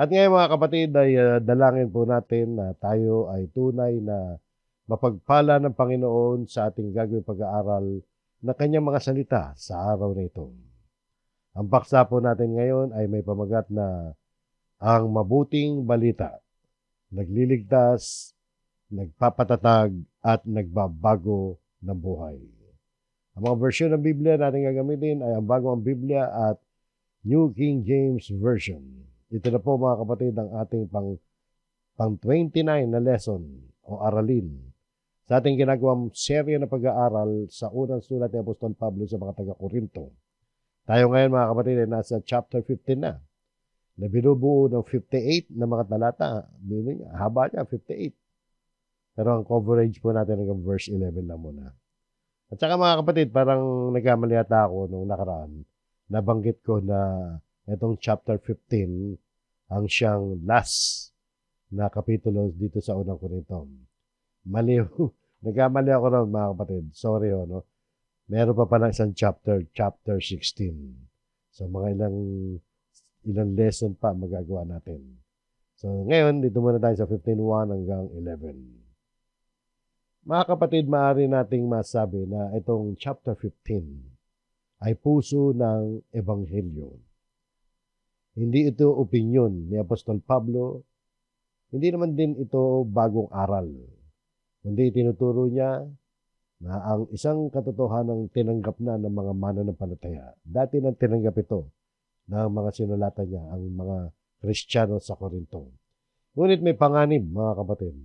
At ngayon mga kapatid ay dalangin po natin na tayo ay tunay na mapagpala ng Panginoon sa ating gagawing pag-aaral na kanyang mga salita sa araw na ito. Ang paksa po natin ngayon ay may pamagat na ang mabuting balita, nagliligtas, nagpapatatag at nagbabago ng buhay. Ang mga version ng Biblia natin gagamitin ay ang Bagong Biblia at New King James Version. Ito na po mga kapatid ang ating pang 29 na lesson o aralin sa ating ginagawang serye na pag-aaral sa unang sulat ni Apostol Pablo sa mga taga-Korinto. Tayo ngayon mga kapatid ay nasa chapter 15 na binubuo ng 58 na mga talata. Haba niya, 58. Pero ang coverage po natin hanggang verse 11 lang muna. At saka mga kapatid, parang nagkamali ata ako nung nakaraan. Nabanggit ko na itong chapter 15 ang siyang last na kapitulo dito sa unang Korinto. Mali. Nagkamali ako ron mga kapatid. Sorry no. Meron pa pala isang chapter 16. So mga ilang lesson pa magagawa natin. So ngayon, dito muna tayo sa 15:1 hanggang 11. Mga kapatid, maaari nating masabi na itong chapter 15 ay puso ng Ebanghelyo. Hindi ito opinyon ni Apostol Pablo, hindi naman din ito bagong aral. Kundi tinuturo niya na ang isang katotohanang tinanggap na ng mga mananampalataya. Dati nang tinanggap ito ng mga sinulatan niya, ang mga Kristiyano sa Korinto. Ngunit may panganib, mga kapatid,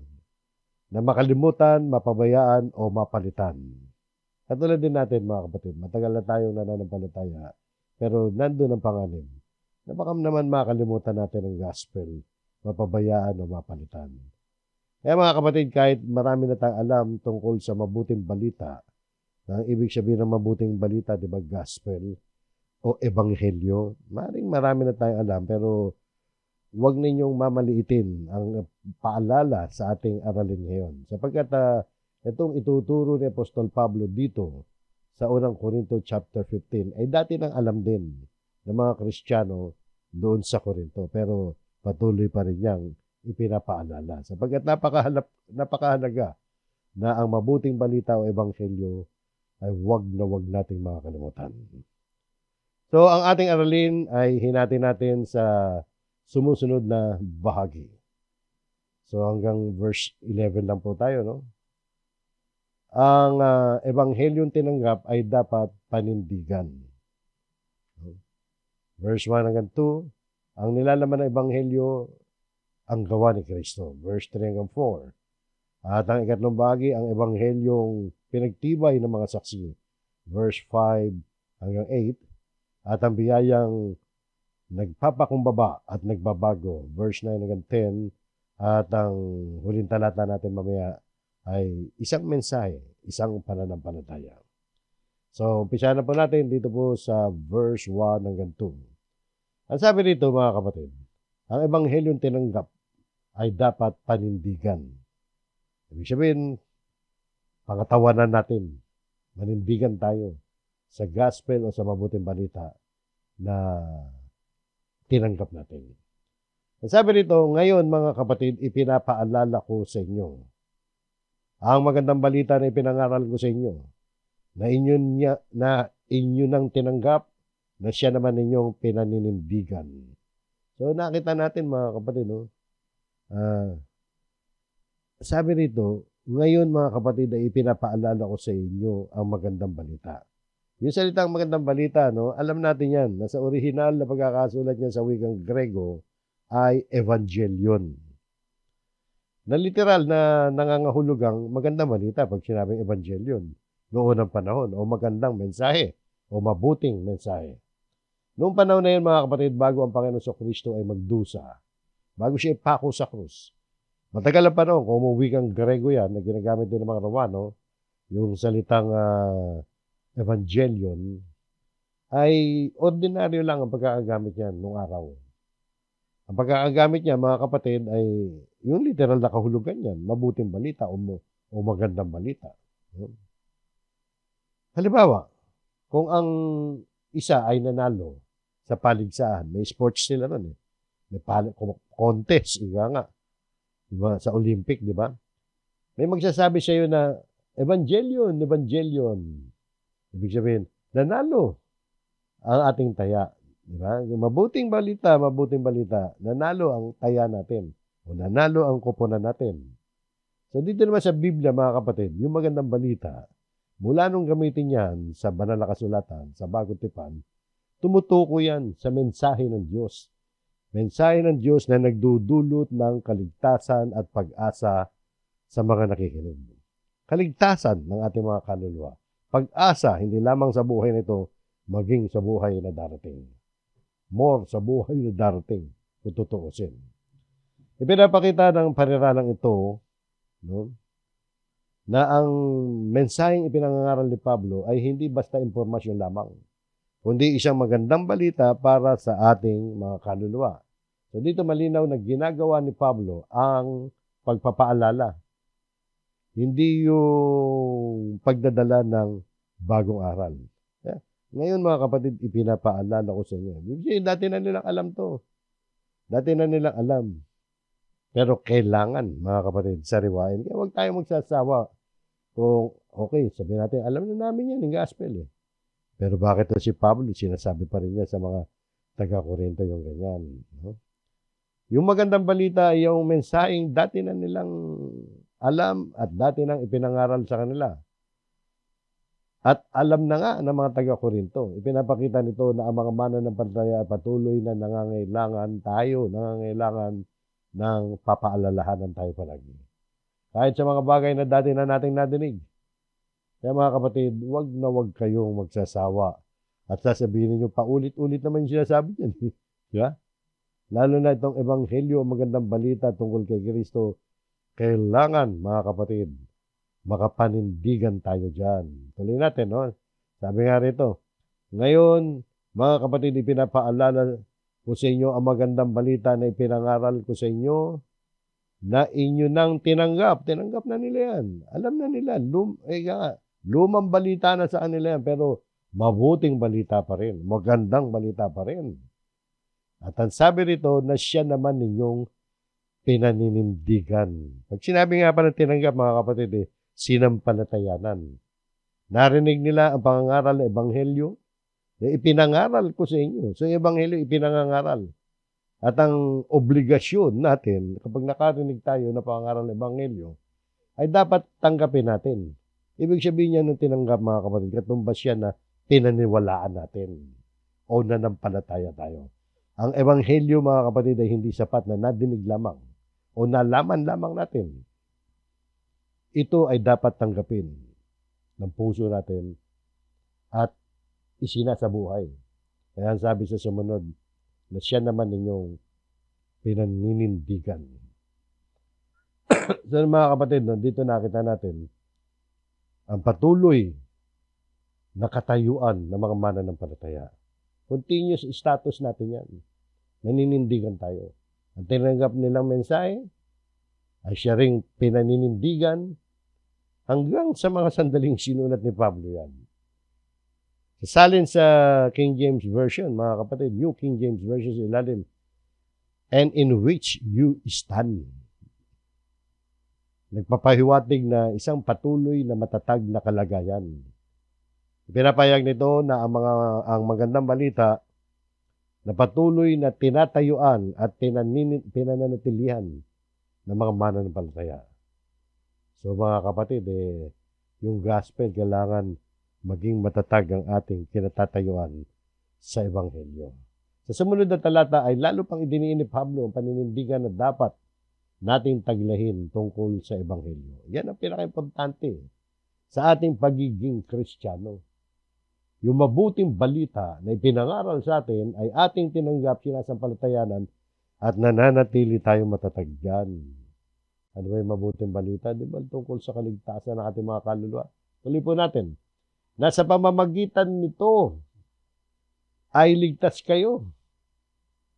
na makalimutan, mapabayaan, o mapalitan. Katulad din natin, mga kapatid, matagal na tayong nananampalataya, pero nandun ang panganib na baka naman makalimutan natin ang gospel, mapabayaan o mapalitan. Kaya mga kapatid, kahit marami na tayong alam tungkol sa mabuting balita, na ang ibig sabihin ng mabuting balita, di ba, gospel o ebanghelyo, marami na tayong alam, pero huwag ninyong mamaliitin ang paalala sa ating aralin ngayon. Sapagkat itong ituturo ni Apostol Pablo dito sa unang Korinto chapter 15 ay dati nang alam din ng mga Kristiyano doon sa Korinto. Pero patuloy pa rin niyang ipinapaalala. Sapagkat napakahalaga na ang mabuting balita o ebanghelyo ay huwag nating makakalimutan. So ang ating aralin ay hinati natin sa sumusunod na bahagi. So hanggang verse 11 lang po tayo, no? Ang ebanghelyong tinanggap ay dapat panindigan. Verse 1 hanggang 2, ang nilalaman ng ebanghelyo ang gawa ni Kristo. Verse 3 hanggang 4. At ang ikatlong bahagi, ang ebanghelyong pinagtibay ng mga saksi. Verse 5 hanggang 8. At ang biyayang nagpapakumbaba at nagbabago. Verse 9 hanggang 10. At ang huling talata natin mamaya ay isang mensahe, isang pananampalataya. So, umpisa na po natin dito po sa verse 1 hanggang 2. Ang sabi dito mga kapatid, ang ebanghelyong tinanggap ay dapat panindigan. Ibig sabihin, pangatawanan natin, manindigan tayo sa gospel o sa mabuting balita na tinanggap natin. Ang sabi dito, ngayon mga kapatid, ipinapaalala ko sa inyo ang magandang balita na ipinangaral ko sa inyo na inyo nang tinanggap na siya naman ninyong pinaninindigan. So nakita natin mga kapatid, no? Sabi rito, ngayon mga kapatid ay ipinapaalala ko sa inyo ang magandang balita. Yung salitang magandang balita, no, alam natin yan, nasa original na pagkakasulat niya sa wikang Grego ay evangelion. Na literal na nangangahulugang magandang balita pag sinabing evangelion noong unang panahon o magandang mensahe o mabuting mensahe. Noong panahon na yun mga kapatid, bago ang Panginoon sa Kristo ay magdusa, bago siya ipako sa krus, matagal na panahon, kung umuwi kang Grego yan, na ginagamit din ng mga Romano, yung salitang evangelion, ay ordinaryo lang ang pagkakagamit niyan noong araw. Ang pagkakagamit niya, mga kapatid, ay yung literal na kahulugan niyan, mabuting balita o magandang balita. Halimbawa, kung ang isa ay nanalo sa paligsahan, may sports sila nun May contest, ika nga. Diba? Sa Olympic, di ba? May magsasabi sa iyo na, Evangelion, Evangelion. Ibig sabihin, nanalo ang ating taya. Di ba? Yung mabuting balita, nanalo ang taya natin. O nanalo ang koponan natin. So dito naman sa Biblia, mga kapatid, yung magandang balita, mula nung gamitin yan sa banal na kasulatan, sa bagong tipan, tumutuko yan sa mensahe ng Diyos. Mensahe ng Diyos na nagdudulot ng kaligtasan at pag-asa sa mga nakikinig. Kaligtasan ng ating mga kaluluwa. Pag-asa, hindi lamang sa buhay nito, maging sa buhay na darating. More sa buhay na darating, kung tutuusin. Ipinapakita ng paniralang ito, no, na ang mensaheng ipinangangaral ni Pablo ay hindi basta impormasyon lamang, kundi isang magandang balita para sa ating mga kaluluwa. So dito malinaw na ginagawa ni Pablo ang pagpapaalala, hindi yung pagdadala ng bagong aral. Ngayon mga kapatid, ipinapaalala ko sa inyo. Dati na nilang alam to. Dati na nilang alam. Pero kailangan, mga kapatid, sariwain. Kaya huwag tayo magsasawa. Kung, okay, sabihin natin, alam na namin yan, yung gospel eh. Pero bakit si Pablo, sinasabi pa rin niya sa mga taga-Korinto yung ganyan. No? Yung magandang balita ay yung mensaheng dati na nilang alam at dati nang ipinangaral sa kanila. At alam na nga ng mga taga-Korinto. Ipinapakita nito na ang mga mananampalataya ay patuloy na nangangailangan ng papaalalahanan tayo palagi. Kahit sa mga bagay na dati na nating nadinig. Kaya mga kapatid, wag na wag kayong magsasawa. At sasabihin niyo paulit-ulit naman yung sinasabi niyan. Diba? Lalo na itong ebanghelyo, magandang balita tungkol kay Kristo, kailangan mga kapatid, makapanindigan tayo dyan. Tuloy natin, no? Sabi nga rito, ngayon, mga kapatid, ipinapaalala ko sa inyo ang magandang balita na ipinangaral ko sa inyo na inyo nang tinanggap. Tinanggap na nila yan. Alam na nila. Lumang balita na sa kanila yan, pero mabuting balita pa rin. Magandang balita pa rin. At ang sabi rito na siya naman ninyong pinaninindigan. Pag sinabi nga pa ng tinanggap, mga kapatid, sinampalatayanan. Narinig nila ang pangangaral ng ebanghelyo na ipinangaral ko sa inyo. So, yung ebanghelyo ipinangangaral. At ang obligasyon natin, kapag nakarinig tayo na pangangaral ng ebanghelyo, ay dapat tanggapin natin. Ibig sabihin niya nung tinanggap, mga kapatid, katumbas siya na pinaniwalaan natin o nanampalataya tayo. Ang ebanghelyo, mga kapatid, ay hindi sapat na nadinig lamang o nalaman lamang natin. Ito ay dapat tanggapin ng puso natin at isinasa buhay. Kaya sabi sa sumunod na siya naman ninyong pinaninindigan. So mga kapatid, dito nakita natin ang patuloy na katayuan ng mga mananampalataya. Continuous status natin yan. Naninindigan tayo. Ang tinanggap nilang mensahe ay siya ring pinaninindigan hanggang sa mga sandaling sinulat ni Pablo yan. Sasalin sa King James Version, mga kapatid, New King James Version sa ilalim, and in which you stand. Nagpapahiwatig na isang patuloy na matatag na kalagayan. Pinapayag nito na ang magandang balita na patuloy na tinatayuan at pinananatilihan ng mga mananampalataya. So mga kapatid, yung gospel kailangan maging matatag ang ating kinatatayuan sa ebanghelyo. Sa sumunod na talata ay lalo pang idiniin ni Pablo ang paninindigan na dapat nating taglahin tungkol sa ebanghelyo. Yan ang pinaka-importante sa ating pagiging Kristiyano. Yung mabuting balita na ipinangaral sa atin ay ating tinanggap, sinasampalatayanan at nananatili tayong matatag dyan. Ano ba yung mabuting balita? Di ba tungkol sa kaligtasan ng ating mga kaluluwa? Tuloy po natin. Nasa pamamagitan nito ay ligtas kayo.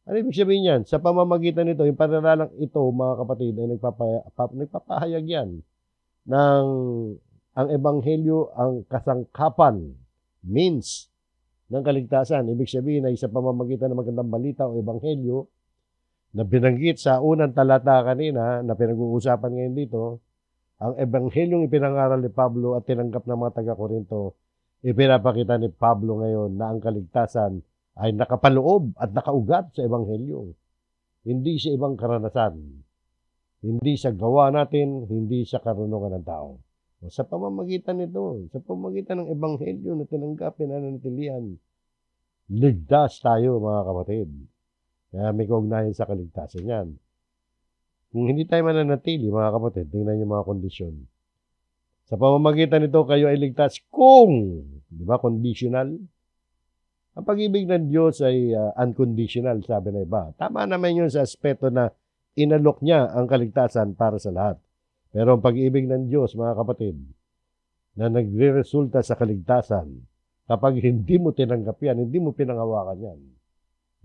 Ano ibig sabihin yan? Sa pamamagitan nito, yung pananalang ito, mga kapatid, ay nagpapahayag yan ng ang ebanghelyo, ang kasangkapan, means ng kaligtasan. Ibig sabihin ay sa pamamagitan ng magandang balita o ebanghelyo, na binanggit sa unang talata kanina na pinag-uusapan ngayon dito, ang ebanghelyong ipinangaral ni Pablo at tinanggap ng mga taga-Korinto, ipinapakita ni Pablo ngayon na ang kaligtasan ay nakapaloob at nakaugat sa ebanghelyo. Hindi sa ibang karanasan. Hindi sa gawa natin, hindi sa karunungan ng tao. Sa pamamagitan nito, sa pamamagitan ng ebanghelyo na tinanggap, pinananatilihan, ligtas tayo mga kapatid. Kaya may kaugnayan sa kaligtasan yan. Kung hindi tayo mananatili, mga kapatid, tingnan niyo mga kondisyon. Sa pamamagitan nito, kayo ay ligtas kung, di ba, conditional? Ang pag-ibig ng Diyos ay unconditional, sabi na iba. Tama naman yun sa aspeto na inalok niya ang kaligtasan para sa lahat. Pero ang pag-ibig ng Diyos, mga kapatid, na nagre-resulta sa kaligtasan, kapag hindi mo tinanggap yan, hindi mo pinangawakan yan,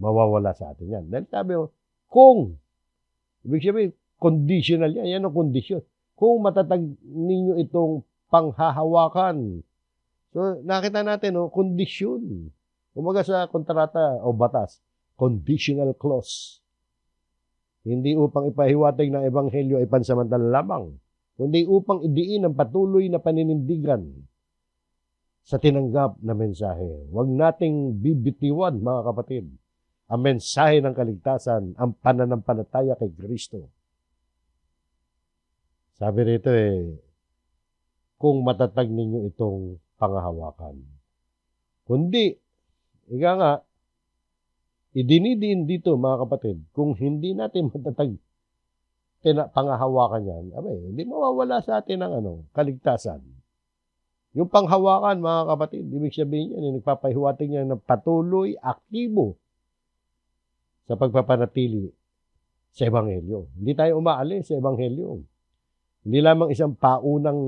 mawawala sa atin yan. Dahil sabi mo, kung, ibig sabihin, conditional yan. Yan ang kondisyon. Kung matatag ninyo itong panghahawakan. So, nakita natin, kondisyon. Umaga sa kontrata o batas, conditional clause. Hindi upang ipahiwatig ng ebanghelyo ay pansamantala lamang, kundi upang idiin ang patuloy na paninindigan sa tinanggap na mensahe. Huwag nating bibitiwan, mga kapatid, ang mensahe ng kaligtasan, ang pananampalataya kay Kristo. Sabi rito kung matatag ninyo itong pangahawakan. Kundi, ika nga, idinidiin dito mga kapatid, kung hindi natin matatag pangahawakan yan, hindi mawawala sa atin ang kaligtasan. Yung panghawakan mga kapatid, ibig sabihin yan, nagpapahiwatig niya ng patuloy, aktibo sa pagpapanatili sa ebanghelyo. Hindi tayo umaalis sa ebanghelyo. Hindi lamang isang paunang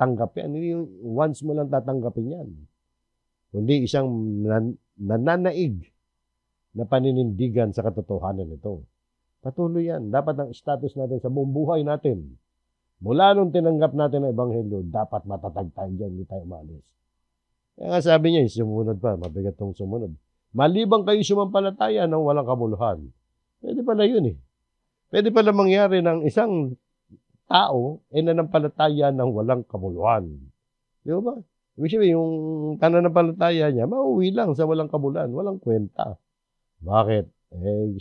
tanggapin, hindi once mo lang tatanggapin yan. Kundi isang nananaig na paninindigan sa katotohanan nito. Patuloy yan. Dapat ang status natin sa buong buhay natin. Mula nung tinanggap natin ang ebanghelyo, dapat matatag tayo dyan, hindi tayo umalis. Kaya nga sabi niya, sumunod pa, mabigat tong sumunod. Malibang kayo sumampalataya ng walang kabuluhan. Pwede pala yun Pwede pala mangyari ng isang tao nanampalataya ng walang kabuluhan. Di ba? Ibig sabihin, yung pananampalataya niya, mauwi lang sa walang kabuluhan, walang kwenta. Bakit?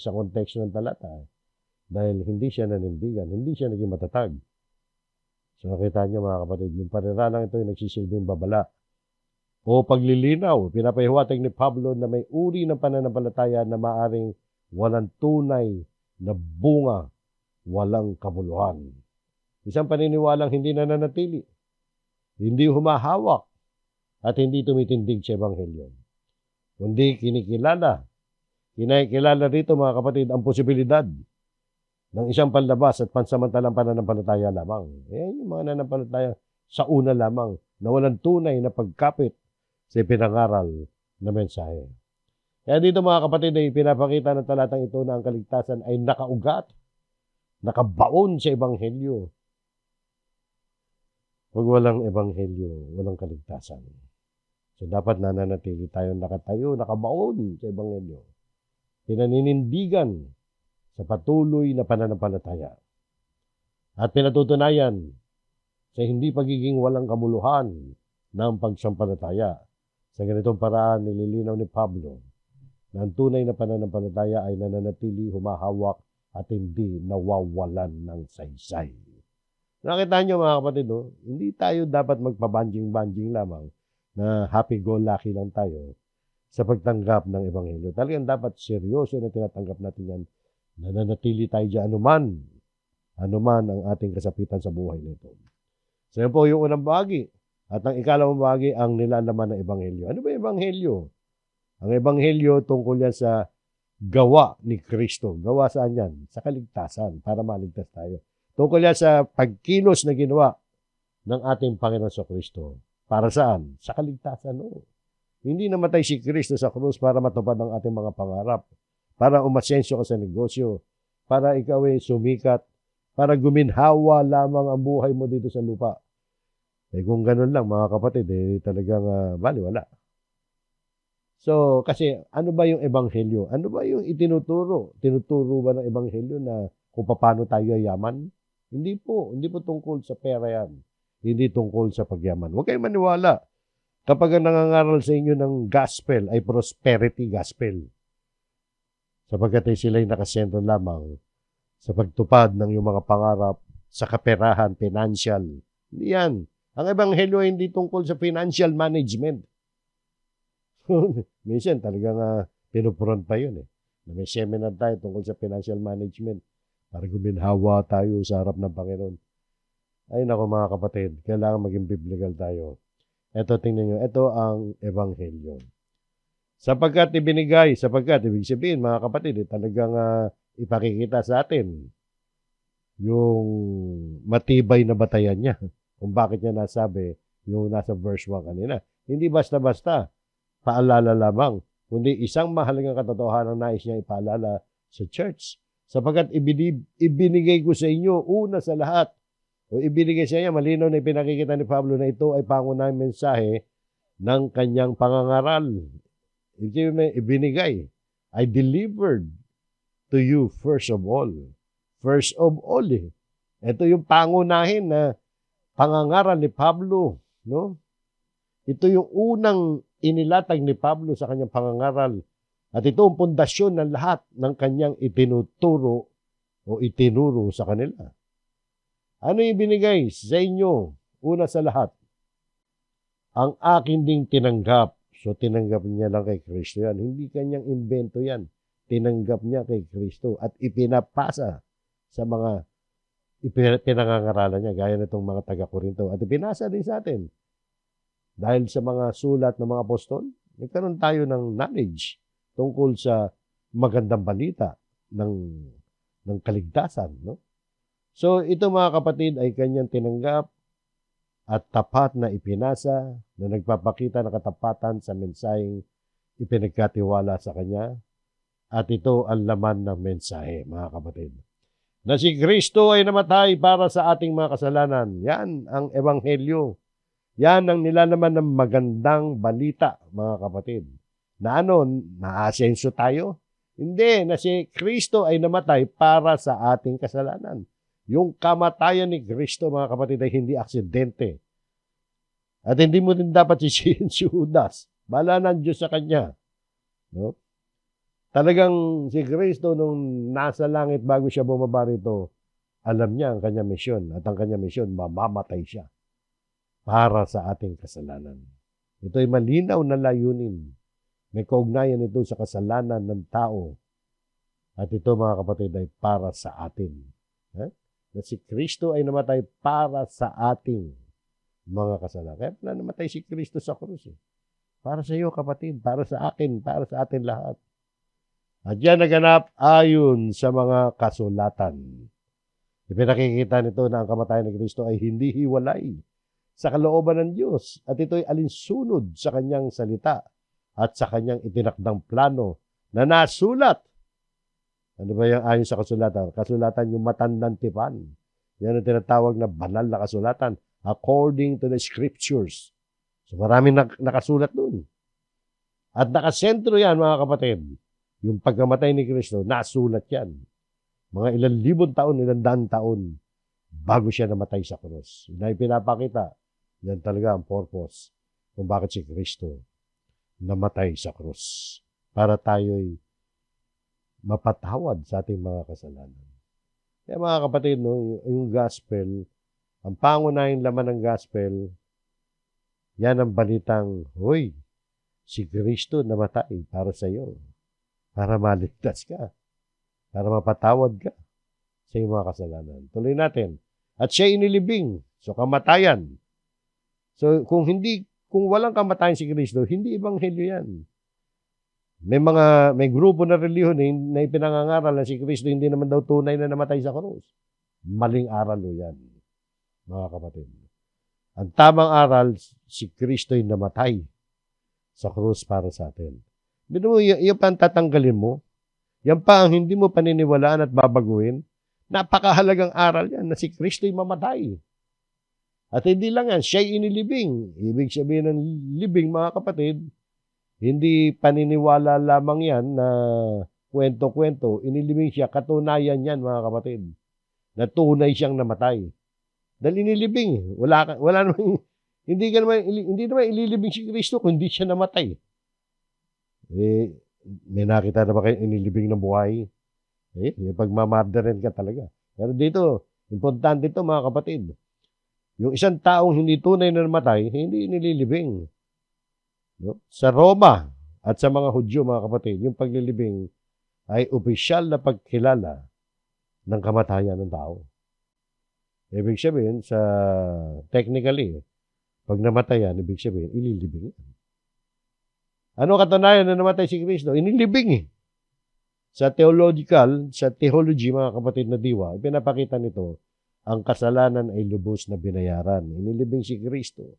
Sa konteksto ng talata. Dahil hindi siya nanindigan, hindi siya naging matatag. So nakita niyo mga kapatid, yung paniralang ito ay nagsisilbing babala o paglilinaw. Pinapahiwatig ni Pablo na may uri ng pananampalataya na maaring walang tunay na bunga, walang kabuluhan. Isang paniniwalang hindi nananatili, hindi humahawak, at hindi tumitindig sa ebanghelyo. Kundi kinikilala rito mga kapatid ang posibilidad ng isang panlabas at pansamantalang pananampalataya lamang. Yung mga nananampalataya sa una lamang na walang tunay na pagkapit sa ipinangaral na mensahe. Kaya dito mga kapatid ay pinapakita ng talatang ito na ang kaligtasan ay nakaugat, nakabaon sa ebanghelyo. Pag walang ebanghelyo, walang kaligtasan. So dapat nananatili tayo nakatayo, nakabaon sa ebanghelyo. Pinaninindigan sa patuloy na pananampalataya. At pinatutunayan sa hindi pagiging walang kamuluhan ng pagsampalataya. Sa ganitong paraan, nililinaw ni Pablo na ang tunay na pananampalataya ay nananatili, humahawak at hindi nawawalan ng saysay. Nakita nyo mga kapatid, hindi tayo dapat magpabanjing-banjing lamang na happy-go-lucky lang tayo sa pagtanggap ng ebanghelyo. Talagang dapat seryoso na tinatanggap natin yan. Nananatili tayo dyan anuman ang ating kasapitan sa buhay nito. So yun po yung unang bahagi. At ang ikalawang bahagi, ang nilalaman ng ebanghelyo. Ano ba yung ebanghelyo? Ang ebanghelyo tungkol yan sa gawa ni Kristo. Gawa saan yan? Sa kaligtasan, para maligtas tayo. Tungkol yan sa pagkilos na ginawa ng ating Panginoon sa Kristo. Para saan? Sa kaligtasan, Hindi namatay si Kristo sa krus para matupad ang ating mga pangarap, para umasensyo ka sa negosyo, para ikaw ay sumikat, para guminhawa lamang ang buhay mo dito sa lupa. Kung ganun lang mga kapatid, talagang baliwala. So, kasi ano ba yung ebanghelyo? Ano ba yung itinuturo? Tinuturo ba ng ebanghelyo na kung paano tayo yaman? Hindi po tungkol sa pera yan. Hindi tungkol sa pagyaman. Huwag kayong maniwala. Kapag ang nangangaral sa inyo ng gospel ay prosperity gospel, sapagkat ay sila'y nakasentro lamang sa pagtupad ng iyong mga pangarap sa kaperahan, financial. Hindi yan. Ang ebanghelyo ay hindi tungkol sa financial management. Minsan talagang pinupuron pa yun eh. Na may seminar tayo tungkol sa financial management para guminhawa tayo sa harap ng Panginoon. Ay nako mga kapatid, kailangan maging biblical tayo. Ito tingnan nyo, ito ang ebanghelyo. Sapagkat ibig sabihin mga kapatid, talagang ipakikita sa atin yung matibay na batayan niya. Kung bakit niya nasabi yung nasa verse 1 kanina. Hindi basta-basta paalala lamang, kundi isang mahalagang katotohanan na nais niya ipaalala sa church. Sapagkat ibinigay ko sa inyo una sa lahat, o ibinigay sa inyo, malinaw na ipinakikita ni Pablo na ito ay pangunahing mensahe ng kanyang pangangaral. Ibinigay, I delivered to you first of all. First of all eh. Ito yung pangunahin na pangangaral ni Pablo, no? Ito yung unang inilatag ni Pablo sa kanyang pangangaral. At ito ang pundasyon ng lahat ng kanyang itinuturo o itinuro sa kanila. Ano yung binigay sa inyo? Una sa lahat, ang akin ding tinanggap. So, tinanggap niya lang kay Kristo yan. Hindi kanyang invento yan. Tinanggap niya kay Kristo at ipinapasa sa mga pinangangaralan niya, gaya nitong mga taga-Korinto. At ipinasa din sa atin. Dahil sa mga sulat ng mga apostol, nagkaroon tayo ng knowledge tungkol sa magandang balita ng kaligtasan. No? So, ito mga kapatid ay kanyang tinanggap at tapat na ipinasa na nagpapakita ng katapatan sa mensaheng ipinagkatiwala sa kanya. At ito ang laman ng mensahe, mga kapatid. Na si Kristo ay namatay para sa ating mga kasalanan. Yan ang ebanghelyo. Yan ang nilalaman ng magandang balita, mga kapatid. Na ano, naasenso tayo? Hindi, na si Kristo ay namatay para sa ating kasalanan. Yung kamatayan ni Kristo, mga kapatid, ay hindi aksidente. At hindi mo din dapat sisihin si Judas. Bala ng Diyos sa kanya. No? Talagang si Kristo nung nasa langit bago siya bumaba rito, alam niya ang kanyang misyon. At ang kanyang misyon, mamamatay siya para sa ating kasalanan. Ito ay malinaw na layunin. May kaugnayan ito sa kasalanan ng tao. At ito mga kapatid ay para sa atin. Na si Kristo ay namatay para sa ating mga kasalanan. Kaya pala namatay si Kristo sa krus. Para sa iyo kapatid, para sa akin, para sa atin lahat. At yan naganap ayon sa mga kasulatan. Ipinakikita nito na ang kamatayan ni Kristo ay hindi hiwalay sa kalooban ng Diyos. At ito ay alinsunod sa kanyang salita at sa kanyang itinakdang plano na nasulat. Ano ba yung ayon sa kasulatan? Kasulatan yung matandang tipan. Yan ang tinatawag na banal na kasulatan according to the scriptures. So maraming nakasulat dun. At nakasentro yan mga kapatid. Yung pagkamatay ni Kristo, nasulat yan. Mga ilang libon taon, ilang daan taon bago siya namatay sa krus. Na ipinapakita, yan talaga ang purpose kung bakit si Kristo namatay sa krus. Para tayo'y mapatawad sa ating mga kasalanan. Kaya mga kapatid, no, yung gospel, ang pangunahing laman ng gospel, yan ang balitang, hoy, si Kristo namatay para sa iyo. Para maligtas ka. Para mapatawad ka sa iyong mga kasalanan. Tuloy natin. At siya inilibing. So, kamatayan. So, kung walang kamatayan si Kristo, hindi ebanghelyo yan. May grupo na reliyon na ipinangangaral na si Kristo hindi naman daw tunay na namatay sa krus. Maling aral o yan, mga kapatid. Ang tamang aral, si Kristo'y namatay sa krus para sa atin. Bino mo, yung pa ang tatanggalin mo, yan pa ang hindi mo paniniwalaan at babaguhin, napakahalagang aral yan na si Kristo'y mamatay. At hindi lang yan, siya'y inilibing. Ibig sabihin ng libing, mga kapatid, Hindi paniniwala lamang yan na kwento-kwento, inilibing siya, katunayan yan mga kapatid, na tunay siyang namatay. Dahil inilibing, wala naman, hindi naman ililibing si Kristo kung hindi siya namatay. Eh, may nakita na ba kayo inilibing ng buhay? Pagmamarderin ka talaga. Pero dito, importante ito mga kapatid. Yung isang taong hindi tunay na namatay, hindi nililibing. No? Sa Roma at sa mga Hudyo, mga kapatid, yung paglilibing ay opisyal na pagkilala ng kamatayan ng tao. Ibig sabihin, technically, pag namatayan, ibig sabihin, ililibing. Ano katunayan na namatay si Kristo? Inilibing. Sa theology, mga kapatid na diwa, pinapakita nito, ang kasalanan ay lubos na binayaran. Inilibing si Kristo.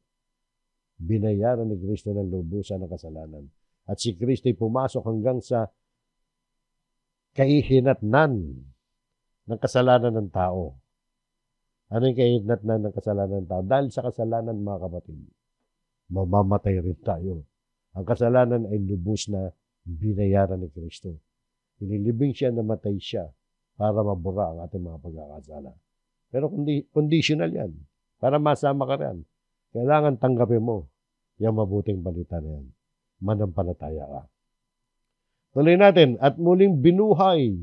Binayaran ni Kristo ng lubusan ng kasalanan. At si Kristo ay pumasok hanggang sa kahihinatnan ng kasalanan ng tao. Ano yung kahihinatnan ng kasalanan ng tao? Dahil sa kasalanan, mga kapatid, mamamatay rin tayo. Ang kasalanan ay lubos na binayaran ni Kristo. Inilibing siya, namatay siya para mabura ang ating mga pagkakasala. Pero conditional yan. Para masama ka rin. Kailangan tanggapin mo yung mabuting balita na yan. Manampalataya ka. Tuloy natin. At muling binuhay.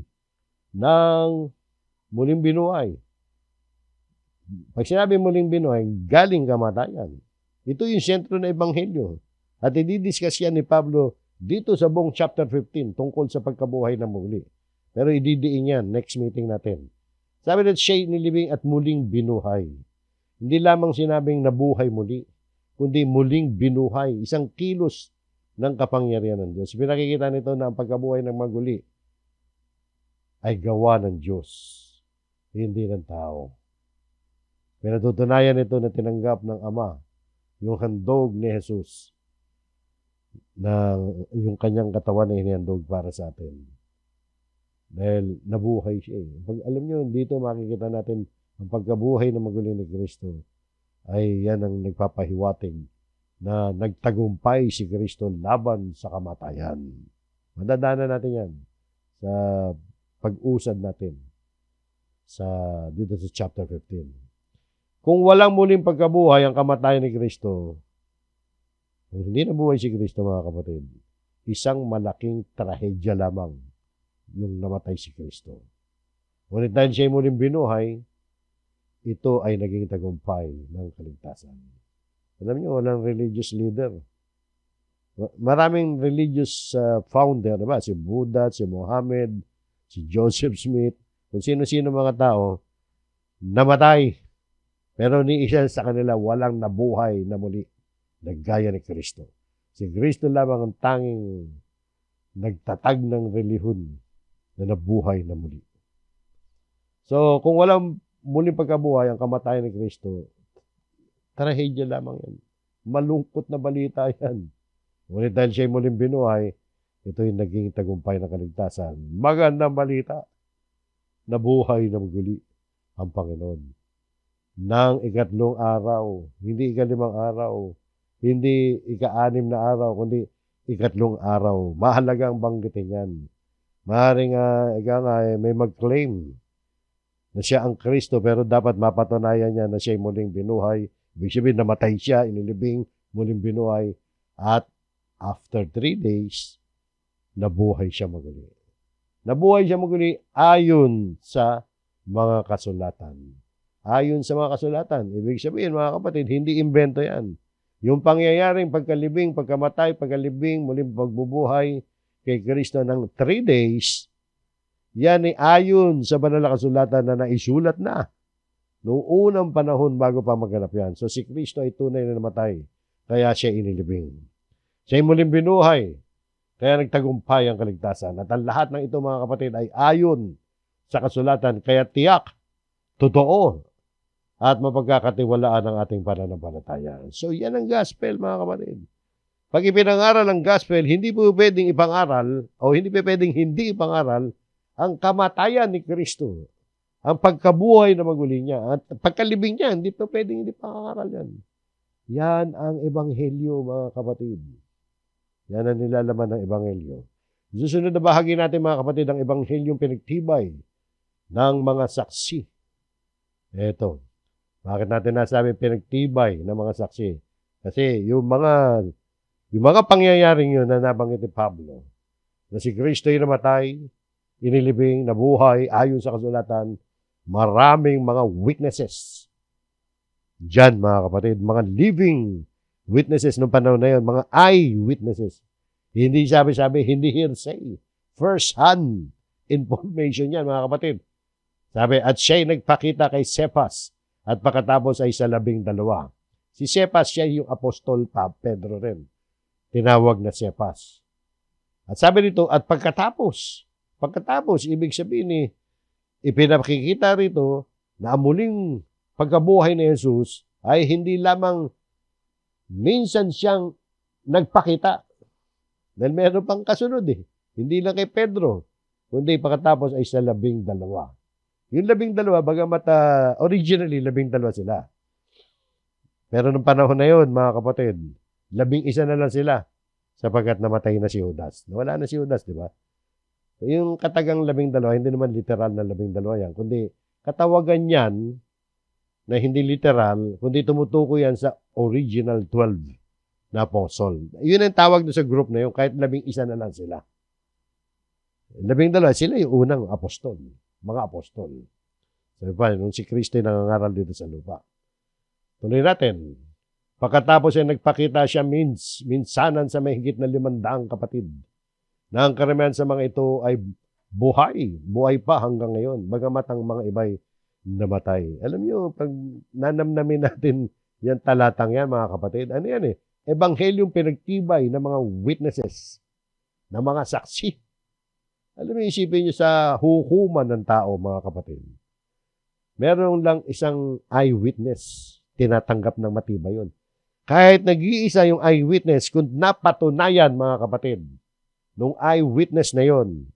Pag sinabi muling binuhay, galing kamatayan. Ito yung sentro ng Ebanghelyo. At i-discuss yan ni Pablo dito sa buong chapter 15 tungkol sa pagkabuhay ng muli. Pero ididiin yan next meeting natin. Sabi na siya nilibing at muling binuhay. Hindi lamang sinabing nabuhay muli, kundi muling binuhay. Isang kilos ng kapangyarihan ng Diyos. Pinakikita nito na ang pagkabuhay ng maguli ay gawa ng Diyos, hindi ng tao. Pinatutunayan nito na tinanggap ng Ama yung handog ni Jesus na yung kanyang katawan na inihandog para sa atin. Dahil nabuhay siya. Pag alam nyo, dito makikita natin ang pagkabuhay ng magaling ni Kristo ay yan ang nagpapahiwatig na nagtagumpay si Kristo laban sa kamatayan. Madadaanan natin yan sa pag-usad natin dito sa chapter 15. Kung walang muling pagkabuhay ang kamatayan ni Kristo, kung hindi nabuhay si Kristo, mga kapatid, isang malaking trahedya lamang yung namatay si Kristo. Ngunit dahil siya muling binuhay, ito ay naging tagumpay ng kaligtasan. Alam niyo, walang religious leader. Maraming religious founder, diba? Si Buddha, si Muhammad, si Joseph Smith, kung sino-sino mga tao, namatay. Pero ni isa sa kanila walang nabuhay na muli, naggaya ni Kristo. Si Kristo lamang ang tanging nagtatag ng relihon na nabuhay na muli. So, kung walang muling pagkabuhay ang kamatayan ni Kristo, trahedya lamang yan. Malungkot na balita yan. Ngunit dahil siya'y muling binuhay, ito yung naging tagumpay ng kaligtasan. Magandang balita. Nabuhay na muli ang Panginoon. Nang ikatlong araw, hindi ika-5 araw, hindi ika-6 na araw, kundi ikatlong araw. Mahalagang banggitin yan. Maaaring may mag-claim na siya ang Kristo, pero dapat mapatunayan niya na siya'y muling binuhay. Ibig sabihin, namatay siya, inilibing, muling binuhay, at after 3 days, nabuhay siya muli. Nabuhay siya muli ayon sa mga kasulatan. Ayon sa mga kasulatan. Ibig sabihin, mga kapatid, hindi imbento yan. Yung pangyayaring pagkalibing, pagkamatay, pagkalibing, muling pagbubuhay kay Kristo ng 3 days, yan ay ayon sa banal na kasulatan na naisulat na noong unang panahon bago pa maganap yan. So si Kristo ay tunay na namatay, kaya siya inilibing. Siya ay muling binuhay, kaya nagtagumpay ang kaligtasan. At ang lahat ng ito, mga kapatid, ay ayon sa kasulatan, kaya tiyak, totoo, at mapagkakatiwalaan ang ating pananampalataya. So yan ang gospel, mga kapatid. Pag ipinangaral ang gospel, hindi po pwedeng ipangaral, o hindi pwedeng hindi ipangaral, ang kamatayan ni Kristo, ang pagkabuhay na maguli niya, at pagkalibing niya, hindi po pwedeng hindi pangaral yan. Yan ang ebanghelyo, mga kapatid. Yan ang nilalaman ng Ebanghelyo. Susunod na bahagi natin mga kapatid, ang Ebanghelyong pinagtibay ng mga saksi. Eto, bakit natin nasabi pinagtibay ng mga saksi? Kasi yung mga pangyayaring yun na nabanggit ni Pablo, na si Kristo ay namatay, inilibing, nabuhay, ayon sa kasulatan, maraming mga witnesses. Diyan mga kapatid, mga living witnesses noong panahon na yun, mga eyewitnesses. Hindi sabi-sabi, hindi hearsay. First-hand information yan mga kapatid. Sabi, at siya'y nagpakita kay Cephas at pagkatapos ay sa 12. Si Cephas, siya yung apostol pa, Pedro rin. Tinawag na Cephas. At sabi dito, at pagkatapos, ibig sabihin ni, ipinakikita rito na muling pagkabuhay ni Jesus ay hindi lamang minsan siyang nagpakita. Dahil meron pang kasunod eh. Hindi lang kay Pedro, kundi pagkatapos ay sa 12. Yung 12, bagamat originally 12 sila. Pero nung panahon na yun, mga kapatid, 11 na lang sila sapagkat namatay na si Judas. Wala na si Judas, di ba? Yung katagang 12, hindi naman literal na 12 yan, kundi katawagan yan na hindi literal, kundi tumutukoy yan sa original 12 na apostle. Yun ang tawag doon sa group na yun, kahit 11 na lang sila. 12, sila yung unang apostol, mga apostol. Sabi pa, nung si Kristo nangangaral dito sa lupa. Tuloy natin. Pagkatapos ay nagpakita siya minsanan sa mahigit na 500 kapatid, na ang karamihan sa mga ito ay buhay pa hanggang ngayon, bagamat ang mga iba'y namatay. Alam niyo, pag nanamnamin natin yan talatang yan, mga kapatid, ano yan eh? Ebanghelyong pinagtibay ng mga witnesses, ng mga saksi. Alam niyo, isipin niyo sa hukuman ng tao, mga kapatid. Meron lang isang eyewitness, tinatanggap ng matibay yun. Kahit nag-iisa yung eyewitness, kung napatunayan, mga kapatid, nung eyewitness na yon,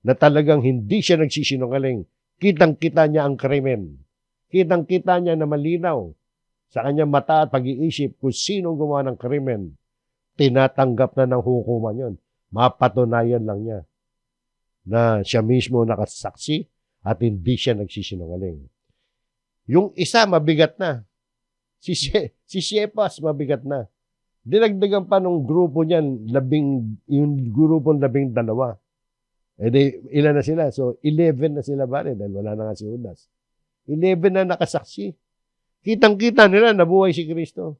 na talagang hindi siya nagsisinungaling, kitang-kita niya ang krimen. Kitang-kita niya na malinaw sa kanyang mata at pag-iisip kung sino gumawa ng krimen. Tinatanggap na ng hukuman yon. Mapatunayan lang niya na siya mismo nakasaksi at hindi siya nagsisinungaling. Yung isa, mabigat na. Si Cephas, mabigat na. Dinagdagan pa nung grupo niyan, yung grupo 12. Eh di, ilan na sila? So, 11 na sila bale dahil wala na nga si Judas. 11 na nakasaksi. Kitang-kita nila, nabuhay si Kristo.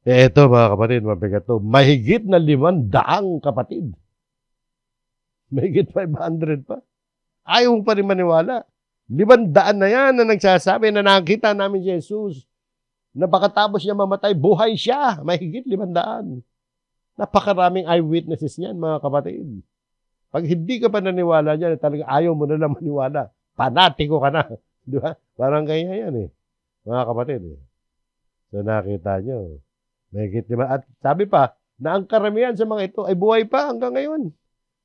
Eh, ito mga kapatid, mabigat to. Mahigit na 500 kapatid. Mahigit 500 pa. Ayaw pa rin maniwala. 500 na yan na nagsasabi na nakita namin si Jesus. Na pagkatapos niya mamatay, buhay siya. Mahigit 500. Napakaraming eyewitnesses niyan, mga kapatid. Pag hindi ka pa naniwala niyan, talaga ayaw mo na lang maniwala. Panatiko ka na. Di ba? Parang kaya yan eh. Mga kapatid eh. So nakita nyo. Mahigit 5. At sabi pa, na ang karamihan sa mga ito ay buhay pa hanggang ngayon.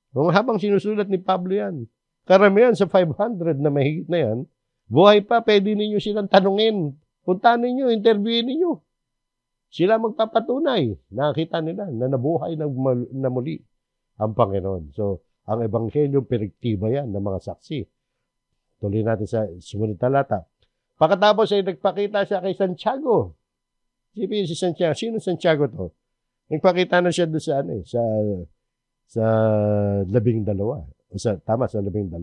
Kung habang sinusulat ni Pablo yan, karamihan sa 500 na mahigit na yan, buhay pa, pwede ninyo silang tanungin. Puntahan ninyo, interviewin ninyo. Sila magpapatunay. Nakita nila na nabuhay na muli ang Panginoon. So, ang Ebanghelyong pinagtibay yan ng mga saksi. Tuloy natin sa sumunod talata. Pagkatapos ay nagpakita siya kay Santiago. Sipin si Santiago. Sino Santiago to? Nagpakita na siya doon sa 12. Tama, sa 12.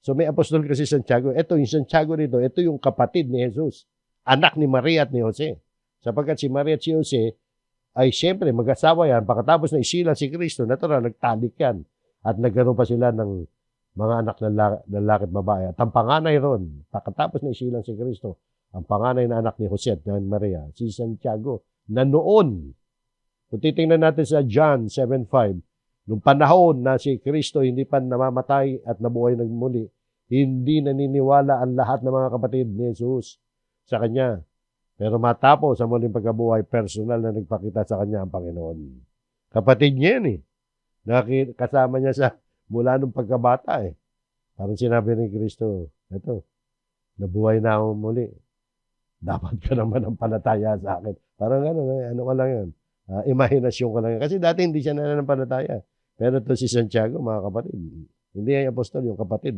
So may apostol kasi Santiago. Ito yung Santiago rito, ito yung kapatid ni Jesus. Anak ni Maria at ni Jose. Sapagkat si Maria at si Jose ay siyempre mag-asawa yan. Pagkatapos na isilang si Kristo, natural, nagtalik yan. At nagkaroon pa sila ng mga anak na lalaki at babae. At ang panganay ron, pagkatapos na isilang si Kristo, ang panganay na anak ni Jose at ni Maria, si Santiago, na noon, kung titingnan natin sa John 7:5, nung panahon na si Kristo hindi pa namamatay at nabuhay nagmuli, hindi naniniwala ang lahat ng mga kapatid ni Jesus sa Kanya. Pero matapos sa muling pagkabuhay, personal na nagpakita sa Kanya ang Panginoon. Kapatid niya yan eh. Kasama niya sa mula nung pagkabata eh. Parang sinabi ni Kristo, eto, nabuhay na ako muli. Dapat ka naman ang palataya sa akin. Parang ano ka lang yan. imahinasyon ko lang yan. Kasi dati hindi siya nananampalataya. Pero to si Santiago, mga kapatid, hindi yung apostol, yung kapatid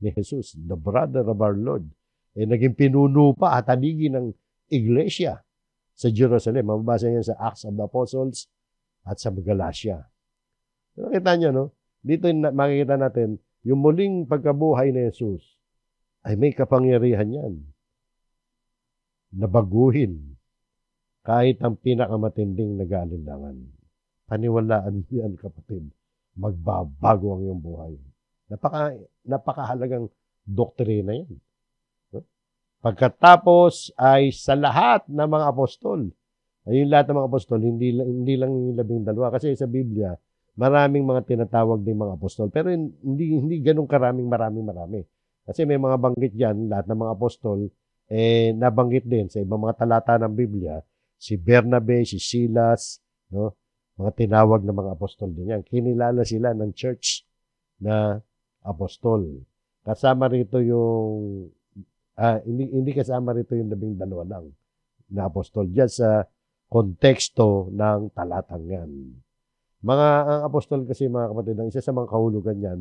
ni Jesus, the brother of our Lord. Naging pinuno pa at haligi ng iglesia sa Jerusalem. Mababasa niya sa Acts of the Apostles at sa Galatia. So, nakita niyo, no? Dito makikita natin, yung muling pagkabuhay ni Jesus ay may kapangyarihan yan na baguhin kahit ang pinakamatinding nag-aalinlangan. Paniwalaan mo yan, kapatid. Magbabago ang iyong buhay. Napakahalagang doktrina yan. Pagkatapos ay sa lahat ng mga apostol. Ay yung lahat ng mga apostol, hindi lang yung 12. Kasi sa Biblia, maraming mga tinatawag din mga apostol. Pero hindi ganun marami. Kasi may mga banggit dyan, lahat ng mga apostol, nabanggit din sa ibang mga talata ng Biblia, si Bernabe, si Silas, no? Mga tinawag na mga apostol din yan. Kinilala sila ng church na apostol. Kasama rito yung hindi kasama rito yung 12 lang na apostol dyan sa konteksto ng talatang yan. Ang apostol kasi, mga kapatid, ang isa sa mga kahulugan yan,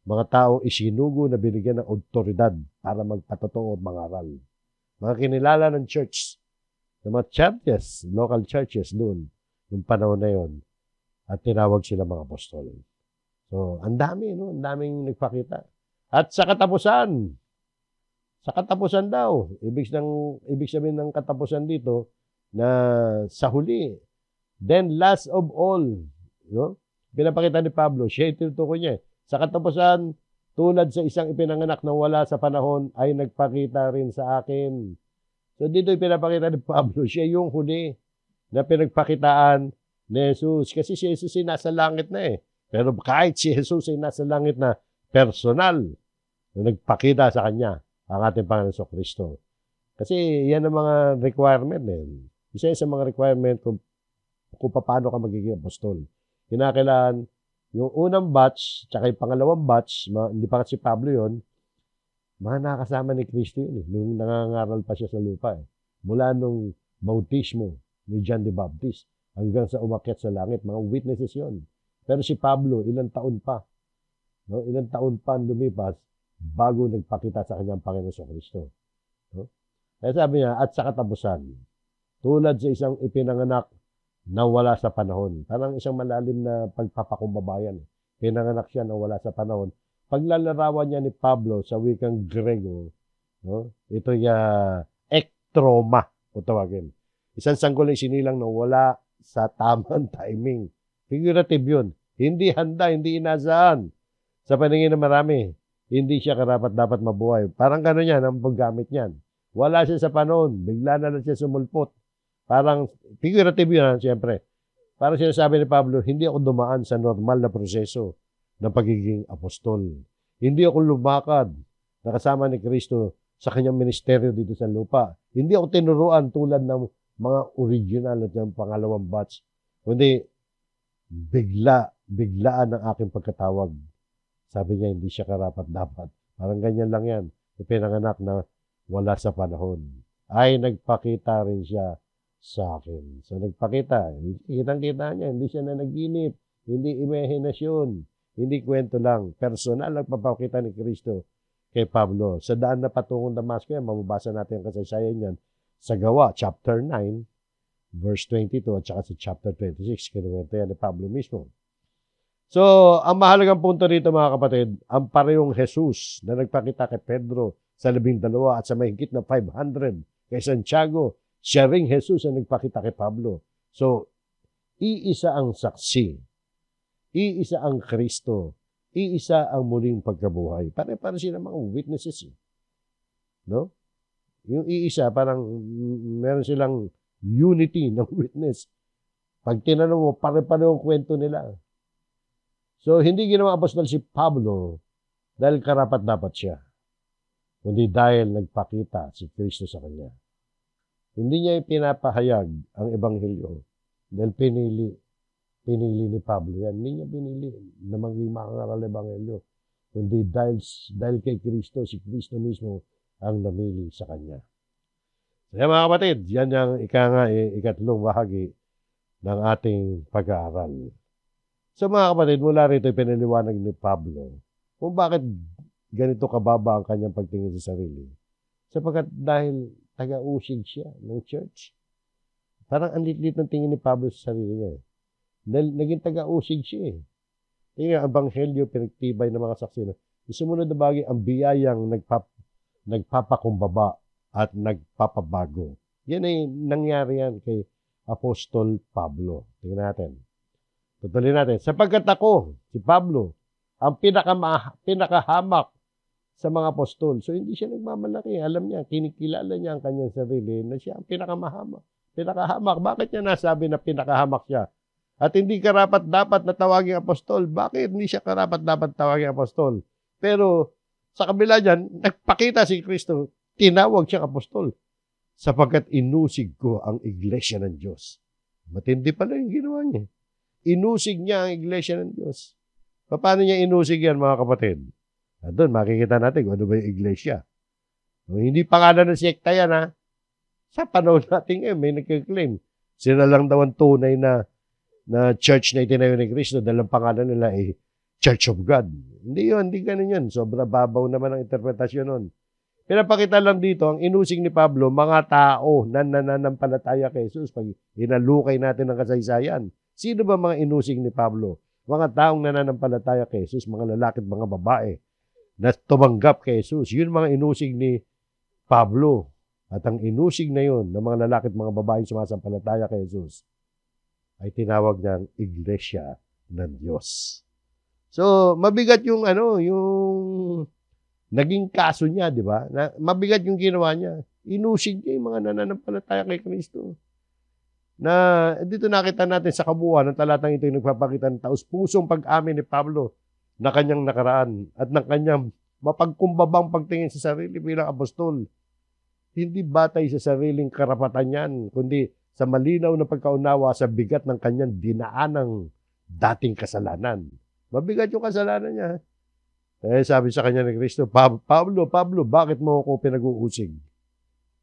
mga taong isinugo na binigyan ng otoridad para magpatotoo at mangaral. Mga kinilala ng church, ng mga churches, local churches doon, nung panahon na yon, at tinawag sila mga apostol. So, ang dami, no? Ang daming nagpakita. At sa katapusan daw, ibig sabihin ng katapusan dito, na sa huli, then last of all, no? Pinapakita ni Pablo, siya itutukoy niya. Sa katapusan, tulad sa isang ipinanganak na wala sa panahon, ay nagpakita rin sa akin. So dito pinapakita ni Pablo, siya yung huli na pinagpakitaan ni Jesus. Kasi si Jesus ay nasa langit na eh. Pero kahit si Jesus ay nasa langit na personal, na nagpakita sa kanya ang ating Panginoon Kristo. Kasi yan ang mga requirement eh. Isa sa mga requirement kung paano ka magiging apostol. Kinakailangan yung unang batch, tsaka yung pangalawang batch, hindi pa si Pablo yon, mga nakasama ni Kristo yun eh, nung nangangaral pa siya sa lupa eh. Mula nung bautismo ni John the Baptist hanggang sa umakyat sa langit, mga witnesses yon. Pero si Pablo, ilang taon pa lumipas bago nagpakita sa kanyang Panginoon Kristo. No? Kaya sabi niya, at sa katapusan, tulad sa isang ipinanganak na wala sa panahon. Parang isang malalim na pagpapakumbabayan. Pinanganak siya na wala sa panahon. Paglalarawan niya ni Pablo sa wikang Grego, no? Ito ektroma, kung tawagin. Isang sanggol na isinilang na wala sa tamang timing. Figurative yun. Hindi handa, hindi inasahan. Sa paningin ng marami, hindi siya karapat-dapat mabuhay. Parang gano'n yan ang paggamit niyan. Wala siya sa panahon, bigla na lang siya sumulpot. Parang figurative yun, siyempre. Parang sinasabi ni Pablo, hindi ako dumaan sa normal na proseso ng pagiging apostol. Hindi ako lumakad na kasama ni Kristo sa kanyang ministeryo dito sa lupa. Hindi ako tinuruan tulad ng mga original at yung pangalawang batch. Kundi biglaan ang aking pagkatawag. Sabi niya, hindi siya karapat-dapat. Parang ganyan lang yan. Ipinanganak na wala sa panahon. Ay nagpakita rin siya sa akin. So nagpakita. Kitang-kita niya, hindi siya na naginip. Hindi imahinasyon. Hindi kwento lang. Personal nagpapakita ni Kristo kay Pablo. Sa daan na patungong Damasco yan, mababasa natin ang kasaysayan yan sa Gawa, chapter 9, verse 22, at saka sa chapter 26, kinuwento yan ni Pablo mismo. So, ang mahalagang punto rito, mga kapatid, ang parehong Jesus na nagpakita kay Pedro sa 12 at sa mahigit na 500 kay Santiago, siya ring Jesus na nagpakita kay Pablo. So, iisa ang saksi. Iisa ang Kristo. Iisa ang muling pagkabuhay. Pare-pare sila mga witnesses. No? Yung iisa, parang meron silang unity ng witness. Pag tinanong mo, pare-pare ang kwento nila. So, hindi ginawa apostol si Pablo dahil karapat-dapat siya, kundi dahil nagpakita si Kristo sa kanya. Hindi niya ipinapahayag ang ebanghelyo dahil pinili ni Pablo yan. Hindi niya pinili na maging makangaral ebanghelyo, kundi dahil kay Kristo, si Kristo mismo ang namili sa kanya. Kaya mga kapatid, yan yung ikatlong bahagi ng ating pag-aaral. So mga kapatid, mula rito pinaliwanag ni Pablo kung bakit ganito kababa ang kanyang pagtingin sa sarili. Sapagkat dahil taga-usig siya ng church. Parang ang lit-lit ng tingin ni Pablo sa sarili niya. Dahil naging taga-usig siya eh. Tingnan, ang Ebanghelyo, pinagtibay ng mga saksi na sumunod na bagay ang biyayang nagpapakumbaba at nagpapabago. Yan ay nangyari yan kay Apostol Pablo. Tingnan natin. Tutuloy natin. Sapagkat ako, si Pablo, ang pinakahamak sa mga apostol. So, hindi siya nagmamalaki. Alam niya, kinikilala niya ang kanyang sarili na siya ang pinakahamak. Bakit niya nasabi na pinakahamak siya? At hindi karapat-dapat na tawaging apostol. Bakit hindi siya karapat-dapat tawaging apostol? Pero, sa kabila dyan, nagpakita si Kristo, tinawag siyang apostol. Sapagkat inusig ko ang iglesia ng Diyos. Matindi pala yung ginawa niya. Inusig niya ang iglesia ng Diyos. Paano niya inusig yan, mga kapatid? At doon, makikita natin kung ano ba yung iglesia. Hindi pangalan ng sekta yan, ha? Sa panahon natin ngayon, may nagkiklaim. Sila lang daw ang tunay na church na itinayo ni Kristo dahil ang pangalan nila ay Church of God. Hindi yun, hindi ganun yun. Sobra babaw naman ang interpretasyon nun. Pinapakita lang dito, ang inusig ni Pablo, mga tao na nananampalataya kay Jesus. Pag inalukay natin ang kasaysayan, sino ba mga inusig ni Pablo? Mga taong nananampalataya kay Jesus, mga lalaki at mga babae na tumanggap kay Jesus. Yun mga inusig ni Pablo. At ang inusig na yun ng mga lalaki at mga babae sumasampalataya kay Jesus ay tinawag niyang Iglesia ng Diyos. So, mabigat yung yung naging kaso niya, di ba? Mabigat yung ginawa niya. Inusig niya yung mga nananampalataya kay Kristo. Na dito nakita natin sa kabuuan ng talatang ito yung nagpapakita ng taus-pusong pag-amin ni Pablo na kanyang nakaraan at ng kanyang mapagkumbabang pagtingin sa sarili bilang apostol. Hindi batay sa sariling karapatan yan, kundi sa malinaw na pagkaunawa sa bigat ng kanyang dinaanang dating kasalanan. Mabigat yung kasalanan niya. Sabi sa kanya ni Kristo, Pablo, bakit mo ako pinag-uusig?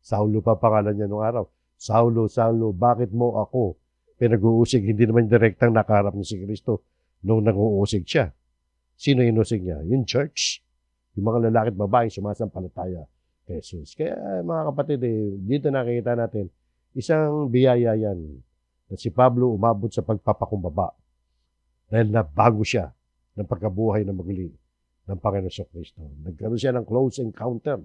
Saulo pa pangalan niya nung araw. Saulo, bakit mo ako pinag-uusig? Hindi naman direktang nakaharap ni si Kristo nung nag-uusig siya. Sino inusig niya? Yung church. Yung mga lalaki at babae sumasampalataya kay Jesus. Kaya mga kapatid, dito nakikita natin, isang biyaya yan na si Pablo umabot sa pagpapakumbaba dahil nabago siya ng pagkabuhay na maguli ng Panginoon sa Kristo. Nagkaroon siya ng close encounter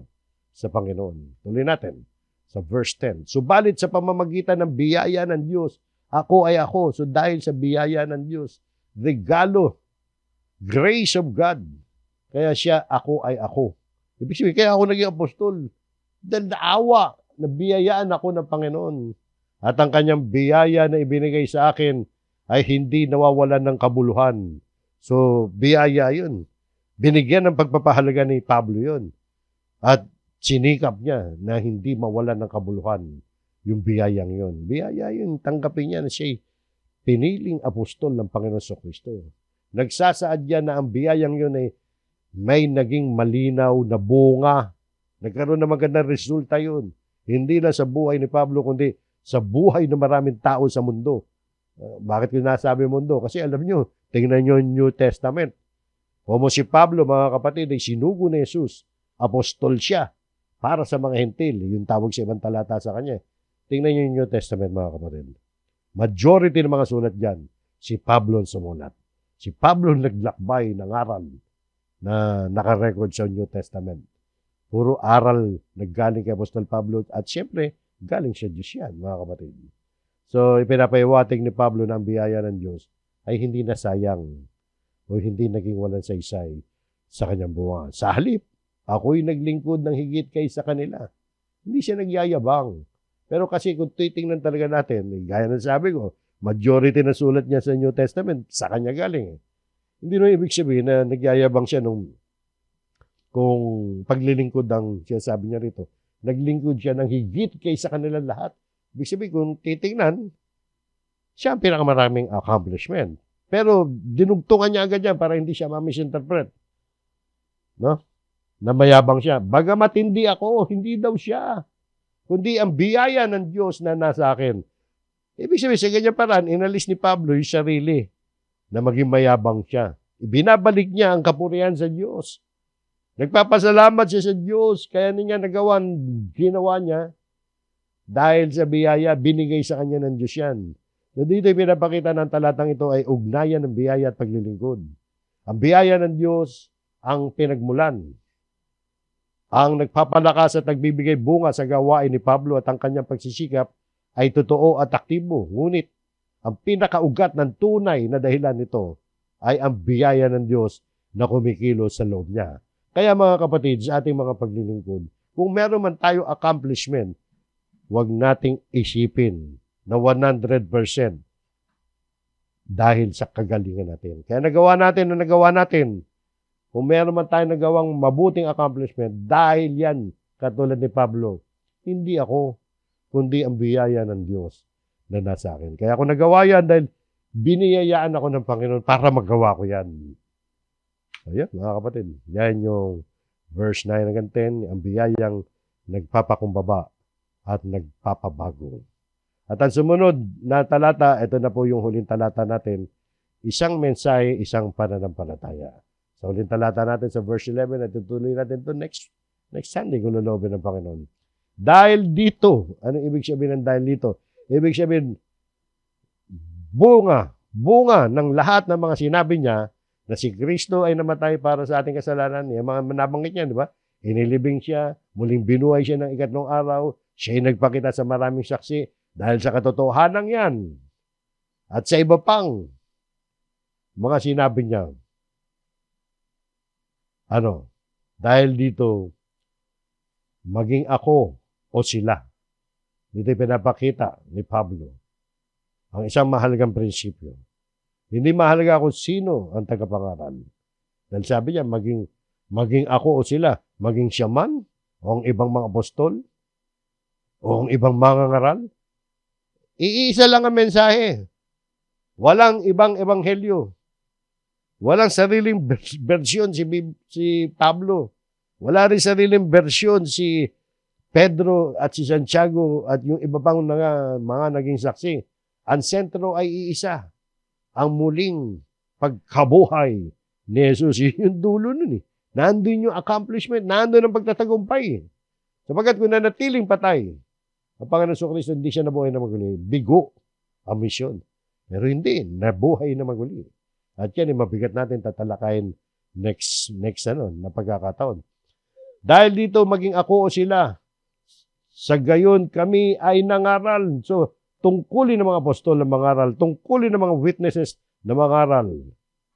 sa Panginoon. Tuloy natin sa verse 10. Subalit sa pamamagitan ng biyaya ng Diyos, ako ay ako. So dahil sa biyaya ng Diyos, regalo, grace of God. Kaya siya, ako ay ako. Ibig sabihin, kaya ako naging apostol. Dahil naawa, nabiyayaan ako ng Panginoon. At ang kanyang biyaya na ibinigay sa akin ay hindi nawawalan ng kabuluhan. So, biyaya yun. Binigyan ng pagpapahalaga ni Pablo yun. At sinikap niya na hindi mawalan ng kabuluhan yung biyayang yun. Biyaya yun, tanggapin niya na siya'y piniling apostol ng Panginoon sa Kristo. Nagsasaad yan na ang biyayang yun ay may naging malinaw na bunga. Nagkaroon ng magandang resulta yun. Hindi na sa buhay ni Pablo, kundi sa buhay ng maraming tao sa mundo. Bakit ko nasabi mundo? Kasi alam nyo, tingnan nyo yung New Testament. Como si Pablo, mga kapatid, ay sinugo ni Jesus. Apostol siya para sa mga hentil. Yung tawag sa ibang talata sa kanya. Tingnan nyo yung New Testament, mga kapatid. Majority ng mga sulat dyan, si Pablo ang sumulat. Si Pablo naglakbay ng aral na nakarecord sa New Testament. Puro aral naggaling kay Apostol Pablo at siyempre, galing siya Diyos yan, mga kapatid. So, ipinapahiwatig ni Pablo na ang biyaya ng Diyos ay hindi nasayang o hindi naging walang saysay sa kanyang buwan. Sa halip, ako'y naglingkod ng higit kaysa kanila. Hindi siya nagyayabang. Pero kasi kung titingnan talaga natin, gaya ng sabi ko, majority na sulat niya sa New Testament, sa kanya galing. Hindi na ibig sabihin na nagyayabang siya kung paglilingkod ang sinasabi niya rito. Naglingkod siya ng higit kaysa kanilang lahat. Ibig sabihin, kung titingnan, siya ang pinakamaraming accomplishment. Pero dinugtungan niya agad yan para hindi siya ma-misinterpret. No? Na mayabang siya. Bagamat hindi ako, hindi daw siya. Kundi ang biyaya ng Diyos na nasa akin. Ibig sabihin, sa ganyan paraan, inalis ni Pablo yung sarili na maging mayabang siya. Ibinabalik niya ang kapurihan sa Diyos. Nagpapasalamat siya sa Diyos, kaya niya ginawa niya dahil sa biyaya, binigay sa kanya ng Diyos yan. So dito pinapakita ng talatang ito ay ugnayan ng biyaya at paglilingkod. Ang biyaya ng Diyos ang pinagmulan. Ang nagpapalakas at nagbibigay bunga sa gawain ni Pablo at ang kanyang pagsisikap ay totoo at aktibo. Ngunit ang pinakaugat ng tunay na dahilan nito ay ang biyaya ng Diyos na kumikilos sa loob niya. Kaya mga kapatid, sa ating mga paglilingkod, kung meron man tayo accomplishment, huwag nating isipin na 100% dahil sa kagalingan natin. Kaya nagawa natin. Kung meron man tayo nagawang mabuting accomplishment, dahil yan, katulad ni Pablo, hindi ako, kundi ang biyaya ng Diyos na nasa akin. Kaya ako nagawa yan dahil biniyayaan ako ng Panginoon para magawa ko yan. Ayan, mga kapatid, yan yung verse 9 hanggang 10, ang biyayang nagpapakumbaba at nagpapabago. At ang sumunod na talata, ito na po yung huling talata natin, isang mensahe, isang pananampalataya. Sa huling talata natin sa verse 11, at tutuloy natin ito next Sunday kung lulobin ng Panginoon. Dahil dito, anong ibig sabihin ng dahil dito? Ibig sabihin, bunga ng lahat ng mga sinabi niya na si Kristo ay namatay para sa ating kasalanan. Yung mga nabanggit niya, di ba? Inilibing siya, muling binuhay siya ng ikatlong araw, siya ay nagpakita sa maraming saksi dahil sa katotohanan yan. At sa iba pang mga sinabi niya. Dahil dito, maging ako o sila. Dito pinapakita ni Pablo ang isang mahalagang prinsipyo. Hindi mahalaga kung sino ang tagapangaral. Dahil sabi niya, maging ako o sila, maging siya man, o ang ibang mga apostol, o ang ibang mga ngaral. Iisa lang ang mensahe. Walang ibang ebanghelyo. Walang sariling bersyon si Pablo. Wala rin sariling bersyon si Pedro at si Santiago at yung iba pang mga naging saksi. Ang sentro ay iisa. Ang muling pagkabuhay ni Jesus. Yung dulo nun eh. Nandun yung accomplishment. Nandun ang pagtatagumpay. Sapagkat kung nanatiling patay, ang Panginoon Kristo hindi siya nabuhay na maguli. Bigo ang misyon. Pero hindi. Nabuhay na maguli. At yan, mabigat natin tatalakayin next na pagkakataon. Dahil dito, maging ako o sila, sa gayon kami ay nangaral. So, tungkulin ng mga apostol na mangaral, tungkulin ng mga witnesses na mangaral.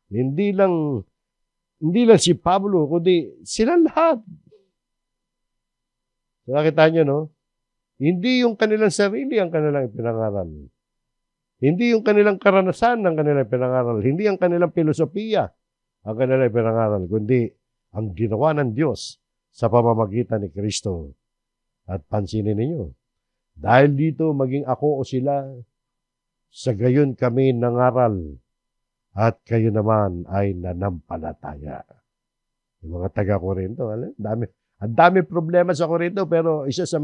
Hindi lang si Pablo, kundi sila lahat. So, nakita nyo, no? Hindi yung kanilang sarili ang kanilang pinangaral. Hindi yung kanilang karanasan ang kanilang pinangaral. Hindi ang kanilang filosofiya ang kanilang pinangaral, kundi ang ginawa ng Diyos sa pamamagitan ni Kristo. At pansinin ninyo, dahil dito maging ako o sila, sa gayon kami nangaral, at kayo naman ay nanampalataya. Yung mga taga-Korinto, ang dami problema sa Korinto, pero isa sa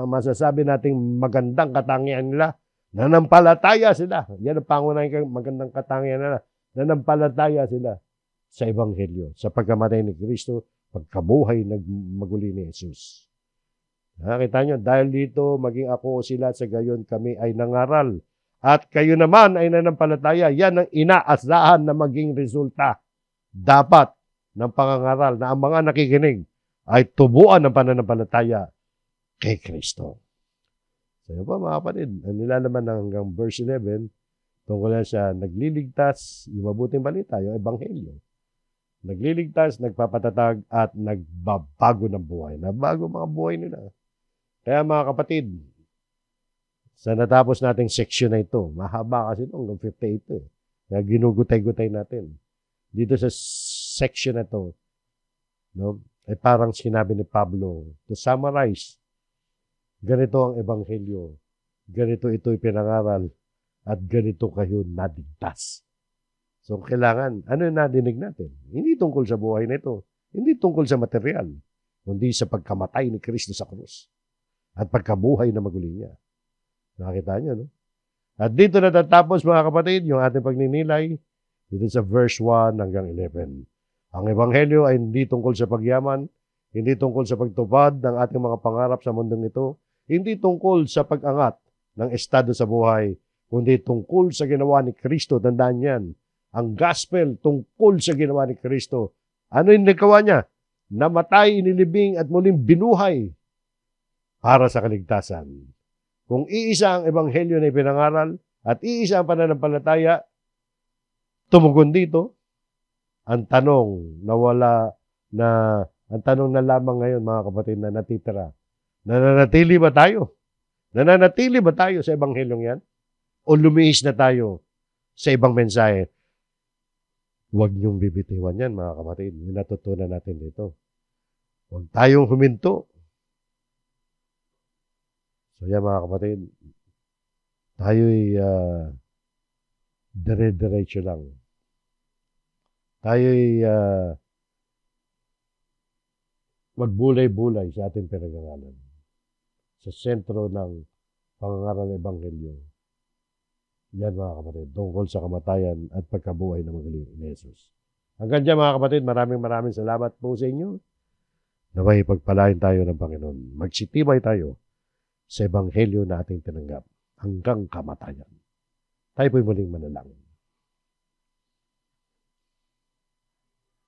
masasabi nating magandang katangian nila, nanampalataya sila. Yan ang pangunahing magandang katangian nila. Nanampalataya sila sa Ebanghelyo, sa pagkamatay ni Kristo, pagkabuhay maguli ni Jesus. Nakita nyo, dahil dito, maging ako o sila, sa gayon kami ay nangaral. At kayo naman ay nanampalataya. Yan ang inaasahan na maging resulta dapat ng pangangaral na ang mga nakikinig ay tubuan ng pananampalataya kay Kristo. So yun po mga kapatid, ang nilalaman hanggang verse 11, tungkol yan sa nagliligtas, yung mabuting balita, yung ebanghelyo. Nagliligtas, nagpapatatag, at nagbabago ng buhay. Nabago mga buhay nila. Kaya mga kapatid, sa natapos nating section na ito, mahaba kasi ito, hanggang 58 eh. Kaya ginugutay-gutay natin. Dito sa section na ito, no, ay parang sinabi ni Pablo, to summarize, ganito ang ebanghelyo, ganito ito'y pinangaral, at ganito kayo nadigtas. So, kailangan, ano yung nadinig natin? Hindi tungkol sa buhay na ito. Hindi tungkol sa material, kundi sa pagkamatay ni Kristo sa krus at pagkabuhay na maguli niya. Nakita niyo, no? At dito natatapos mga kapatid yung ating pagninilay dito sa verse 1 hanggang 11. Ang Ebanghelyo ay hindi tungkol sa pagyaman, hindi tungkol sa pagtupad ng ating mga pangarap sa mundong ito, hindi tungkol sa pag-angat ng estado sa buhay, kundi tungkol sa ginawa ni Kristo. Tandaan yan. Ang gospel tungkol sa ginawa ni Kristo. Ano yung nagawa niya? Namatay, inilibing at muling binuhay para sa kaligtasan. Kung iisa ang ebanghelyo na ipinangaral at iisa ang pananampalataya, tumugon dito, ang tanong ang tanong na lamang ngayon mga kapatid na natitira, nananatili ba tayo? Nananatili ba tayo sa ebanghelyong yan? O lumihis na tayo sa ibang mensahe? Huwag niyong bibitiwan yan mga kapatid. Yung natutunan natin dito. Huwag tayong huminto. So yan mga kapatid, tayo'y dire-diretso lang. Tayo'y magbulay-bulay sa ating pinag-aralan. Sa sentro ng pangangaral ng Ebanghelyo. Yan mga kapatid, tungkol sa kamatayan at pagkabuhay ng magaling ni Jesus. Hanggang dyan mga kapatid, maraming salamat po sa inyo. Naway pagpalain tayo ng Panginoon. Magsitibay tayo sa Ebanghelyo na ating tinanggap hanggang kamatayan. Tayo po'y muling manalangin.